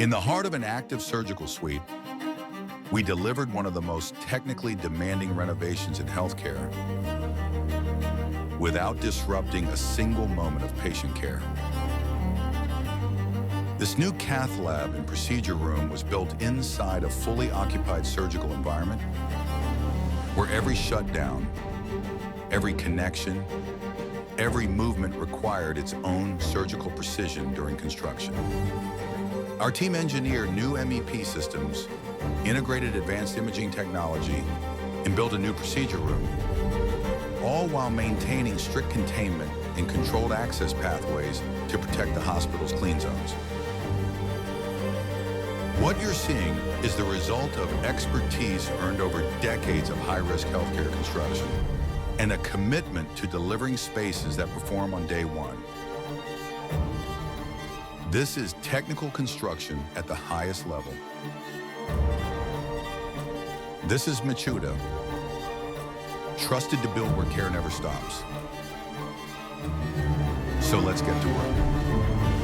In the heart of an active surgical suite, we delivered one of the most technically demanding renovations in healthcare without disrupting a single moment of patient care. This new Cath Lab and procedure room was built inside a fully occupied surgical environment where every shutdown, every connection, every movement required its own surgical precision during construction. Our team engineered new MEP systems, integrated advanced imaging technology, and built a new procedure room, all while maintaining strict containment and controlled access pathways to protect the hospital's clean zones. What you're seeing is the result of expertise earned over decades of high-risk healthcare construction and a commitment to delivering spaces that perform on day one. This is technical construction at the highest level. This is Michuda, trusted to build where care never stops. So let's get to work.